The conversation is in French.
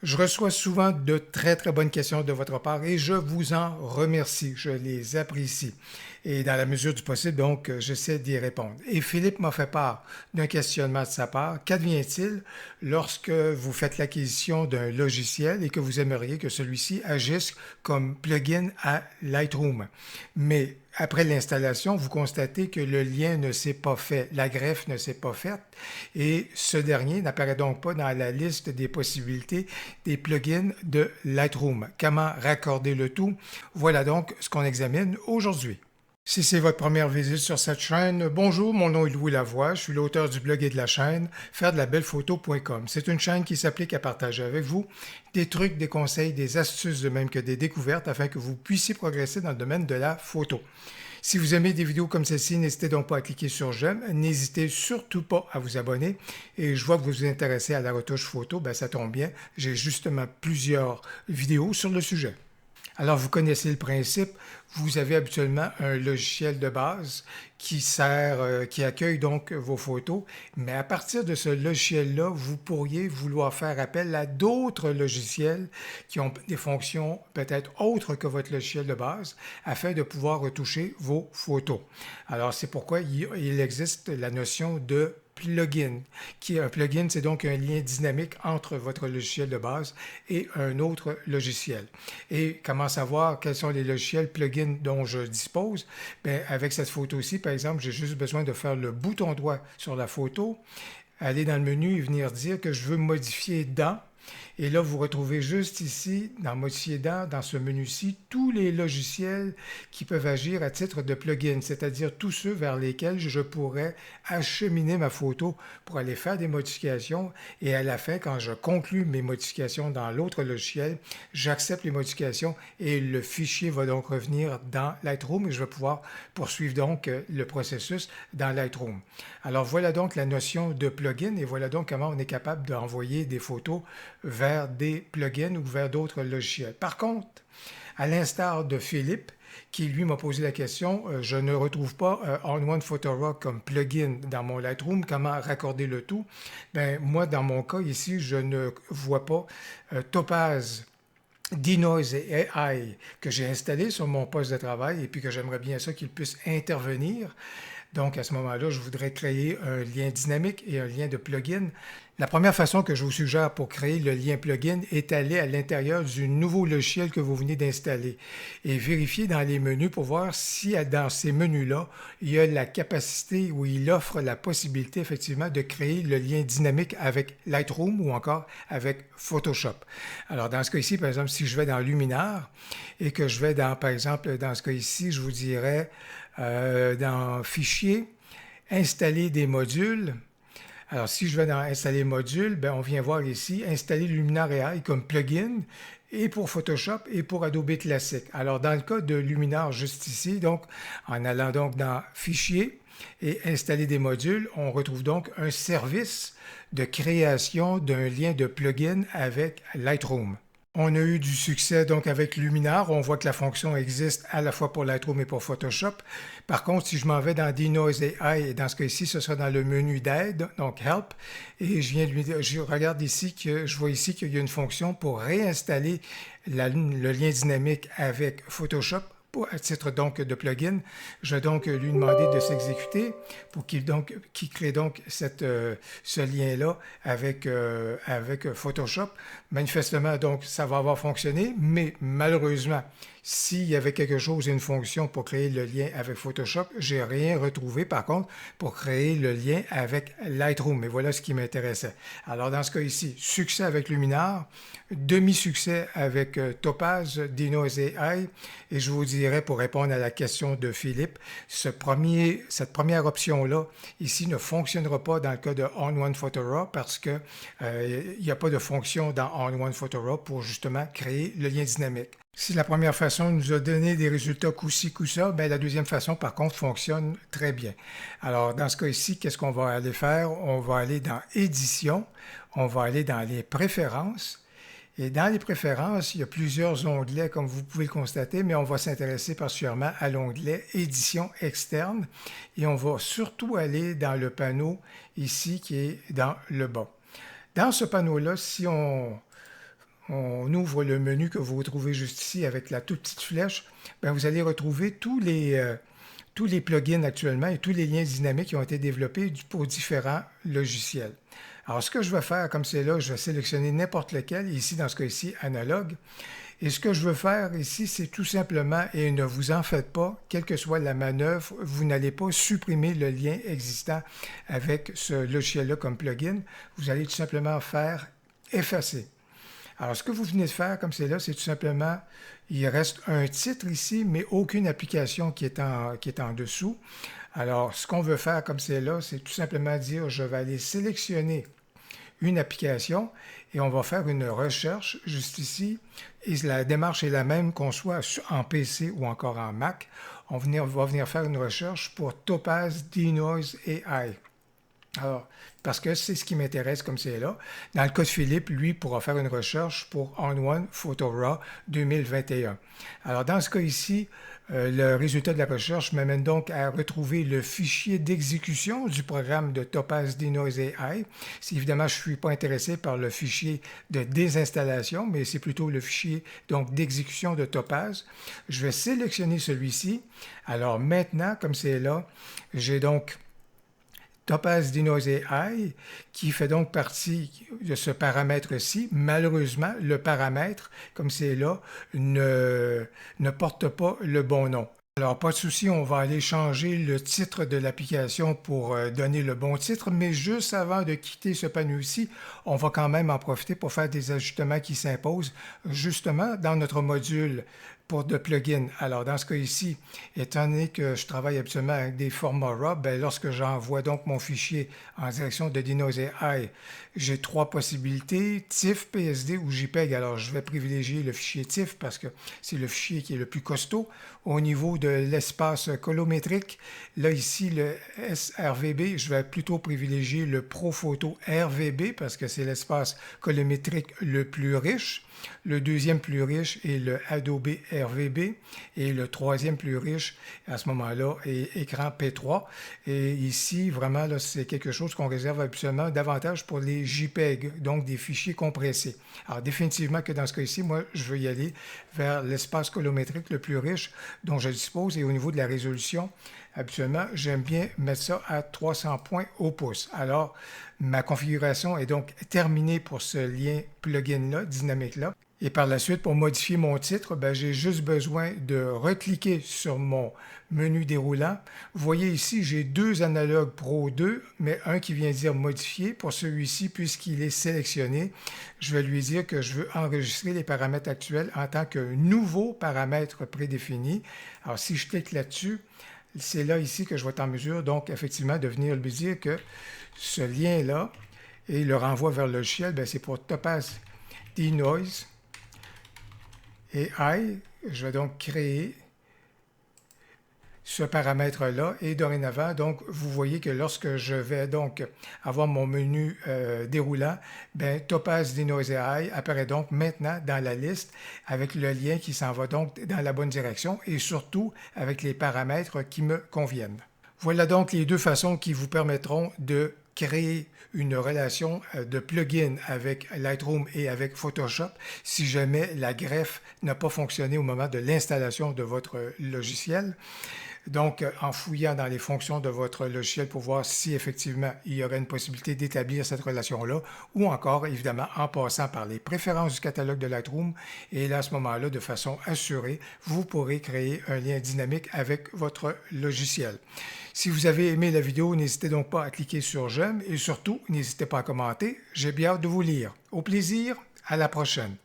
Je reçois souvent de très très bonnes questions de votre part et je vous en remercie. Je les apprécie. Et dans la mesure du possible, donc, j'essaie d'y répondre. Et Philippe m'a fait part d'un questionnement de sa part. Qu'advient-il lorsque vous faites l'acquisition d'un logiciel et que vous aimeriez que celui-ci agisse comme plugin à Lightroom? Mais après l'installation, vous constatez que le lien ne s'est pas fait, la greffe ne s'est pas faite et ce dernier n'apparaît donc pas dans la liste des possibilités des plugins de Lightroom. Comment raccorder le tout? Voilà donc ce qu'on examine aujourd'hui. Si c'est votre première visite sur cette chaîne, bonjour, mon nom est Louis Lavoie, je suis l'auteur du blog et de la chaîne fairedelaBellePhoto.com. C'est une chaîne qui s'applique à partager avec vous des trucs, des conseils, des astuces, de même que des découvertes afin que vous puissiez progresser dans le domaine de la photo. Si vous aimez des vidéos comme celle-ci, n'hésitez donc pas à cliquer sur j'aime, n'hésitez surtout pas à vous abonner et je vois que vous vous intéressez à la retouche photo, ben ça tombe bien, j'ai justement plusieurs vidéos sur le sujet. Alors, vous connaissez le principe. Vous avez habituellement un logiciel de base qui accueille donc vos photos. Mais à partir de ce logiciel-là, vous pourriez vouloir faire appel à d'autres logiciels qui ont des fonctions peut-être autres que votre logiciel de base afin de pouvoir retoucher vos photos. Alors, c'est pourquoi il existe la notion de plugin. Un plugin, c'est donc un lien dynamique entre votre logiciel de base et un autre logiciel. Et comment savoir quels sont les logiciels plugins dont je dispose? Bien, avec cette photo-ci, par exemple, j'ai juste besoin de faire le bouton droit sur la photo, aller dans le menu et venir dire que je veux modifier dans. Et là, vous retrouvez juste ici, dans Modifier dans ce menu-ci, tous les logiciels qui peuvent agir à titre de plugin, c'est-à-dire tous ceux vers lesquels je pourrais acheminer ma photo pour aller faire des modifications. Et à la fin, quand je conclus mes modifications dans l'autre logiciel, j'accepte les modifications et le fichier va donc revenir dans Lightroom et je vais pouvoir poursuivre donc le processus dans Lightroom. Alors voilà donc la notion de plugin et voilà donc comment on est capable d'envoyer des photos vers des plugins ou vers d'autres logiciels. Par contre, à l'instar de Philippe, qui lui m'a posé la question, je ne retrouve pas On1 Photorock comme plugin dans mon Lightroom, comment raccorder le tout? Ben, moi, dans mon cas ici, je ne vois pas Topaz Denoise AI que j'ai installé sur mon poste de travail et puis que j'aimerais bien ça qu'il puisse intervenir. Donc, à ce moment-là, je voudrais créer un lien dynamique et un lien de plugin. La première façon que je vous suggère pour créer le lien plugin est d'aller à l'intérieur du nouveau logiciel que vous venez d'installer et vérifier dans les menus pour voir si dans ces menus-là, il y a la capacité ou il offre la possibilité effectivement de créer le lien dynamique avec Lightroom ou encore avec Photoshop. Alors, dans ce cas-ci, par exemple, si je vais dans Luminar et que je vais dans, par exemple, dans ce cas-ci, je vous dirais dans Fichier, Installer des modules. Alors, si je vais dans Installer modules, ben, on vient voir ici Installer Luminar AI comme plugin et pour Photoshop et pour Adobe Classic. Alors, dans le cas de Luminar, juste ici, donc, en allant donc dans Fichier et Installer des modules, on retrouve donc un service de création d'un lien de plugin avec Lightroom. On a eu du succès donc avec Luminar. On voit que la fonction existe à la fois pour Lightroom et pour Photoshop. Par contre, si je m'en vais dans Denoise AI, et dans ce cas-ci, ce sera dans le menu d'aide, donc Help, et je regarde ici que je vois ici qu'il y a une fonction pour réinstaller le lien dynamique avec Photoshop. À titre donc de plugin, je vais donc lui demander de s'exécuter pour qu'il crée donc ce lien-là avec Photoshop. Manifestement, donc, ça va avoir fonctionné, mais malheureusement, s'il y avait quelque chose, une fonction pour créer le lien avec Photoshop, j'ai rien retrouvé par contre pour créer le lien avec Lightroom. Et voilà ce qui m'intéressait. Alors dans ce cas ici, succès avec Luminar, demi-succès avec Topaz, Denoise AI, et je vous dirais pour répondre à la question de Philippe, cette première option-là ici ne fonctionnera pas dans le cas de On1 Photorock parce que il n'y a pas de fonction dans On1 Photorock pour justement créer le lien dynamique. Si la première façon nous a donné des résultats coup-ci, coup-ça, bien, la deuxième façon, par contre, fonctionne très bien. Alors, dans ce cas ici, qu'est-ce qu'on va aller faire? On va aller dans Édition, on va aller dans les préférences. Et dans les préférences, il y a plusieurs onglets, comme vous pouvez le constater, mais on va s'intéresser particulièrement à l'onglet Édition externe. Et on va surtout aller dans le panneau ici qui est dans le bas. Dans ce panneau-là, si on on ouvre le menu que vous retrouvez juste ici avec la toute petite flèche, bien, vous allez retrouver tous les plugins actuellement et tous les liens dynamiques qui ont été développés pour différents logiciels. Alors, ce que je vais faire, comme c'est là, je vais sélectionner n'importe lequel, ici, dans ce cas-ci, analogue. Et ce que je veux faire ici, c'est tout simplement, et ne vous en faites pas, quelle que soit la manœuvre, vous n'allez pas supprimer le lien existant avec ce logiciel-là comme plugin. Vous allez tout simplement faire effacer. Alors, ce que vous venez de faire, comme c'est là, c'est tout simplement, il reste un titre ici, mais aucune application qui est en dessous. Alors, ce qu'on veut faire, comme c'est là, c'est tout simplement dire, je vais aller sélectionner une application et on va faire une recherche juste ici. Et la démarche est la même qu'on soit en PC ou encore en Mac. On va venir faire une recherche pour Topaz Denoise AI. Alors, parce que c'est ce qui m'intéresse comme c'est là. Dans le cas de Philippe, lui pourra faire une recherche pour On1 Photo RAW 2021. Alors, dans ce cas ici, le résultat de la recherche m'amène donc à retrouver le fichier d'exécution du programme de Topaz Denoise AI. Si évidemment, je ne suis pas intéressé par le fichier de désinstallation, mais c'est plutôt le fichier donc d'exécution de Topaz. Je vais sélectionner celui-ci. Alors maintenant, comme c'est là, j'ai donc Topaz Denoise AI, qui fait donc partie de ce paramètre-ci. Malheureusement, le paramètre, comme c'est là, ne porte pas le bon nom. Alors, pas de souci, on va aller changer le titre de l'application pour donner le bon titre, mais juste avant de quitter ce panneau-ci, on va quand même en profiter pour faire des ajustements qui s'imposent justement dans notre module pour de plugins. Alors, dans ce cas ici, étant donné que je travaille absolument avec des formats RAW, bien, lorsque j'envoie donc mon fichier en direction de Denoise AI, j'ai trois possibilités, TIFF, PSD ou JPEG. Alors, je vais privilégier le fichier TIFF parce que c'est le fichier qui est le plus costaud. Au niveau de l'espace colométrique, là, ici, le SRVB, je vais plutôt privilégier le ProPhoto RVB parce que c'est l'espace colométrique le plus riche. Le deuxième plus riche est le Adobe RVB et le troisième plus riche à ce moment-là est écran P3. Et ici, vraiment, là, c'est quelque chose qu'on réserve absolument davantage pour les JPEG, donc des fichiers compressés. Alors, définitivement que dans ce cas-ci, moi, je veux y aller vers l'espace colométrique le plus riche dont je dispose et au niveau de la résolution, habituellement, j'aime bien mettre ça à 300 points au pouce. Alors, ma configuration est donc terminée pour ce lien plugin-là, dynamique-là. Et par la suite, pour modifier mon titre, ben, j'ai juste besoin de recliquer sur mon menu déroulant. Vous voyez ici, j'ai deux analogues Pro 2, mais un qui vient dire modifier. Pour celui-ci, puisqu'il est sélectionné, je vais lui dire que je veux enregistrer les paramètres actuels en tant que nouveau paramètre prédéfini. Alors, si je clique là-dessus, c'est là ici que je vais être en mesure, donc, effectivement, de venir lui dire que ce lien-là et le renvoi vers le logiciel, ben, c'est pour Topaz Denoise AI. Je vais donc créer ce paramètre-là et dorénavant, donc, vous voyez que lorsque je vais donc avoir mon menu déroulant, ben, Topaz Denoise AI apparaît donc maintenant dans la liste avec le lien qui s'en va donc dans la bonne direction et surtout avec les paramètres qui me conviennent. Voilà donc les deux façons qui vous permettront de créer une relation de plugin avec Lightroom et avec Photoshop si jamais la greffe n'a pas fonctionné au moment de l'installation de votre logiciel. Donc, en fouillant dans les fonctions de votre logiciel pour voir si effectivement il y aurait une possibilité d'établir cette relation-là, ou encore, évidemment, en passant par les préférences du catalogue de Lightroom. Et là, à ce moment-là, de façon assurée, vous pourrez créer un lien dynamique avec votre logiciel. Si vous avez aimé la vidéo, n'hésitez donc pas à cliquer sur j'aime et surtout, n'hésitez pas à commenter. J'ai bien hâte de vous lire. Au plaisir, à la prochaine.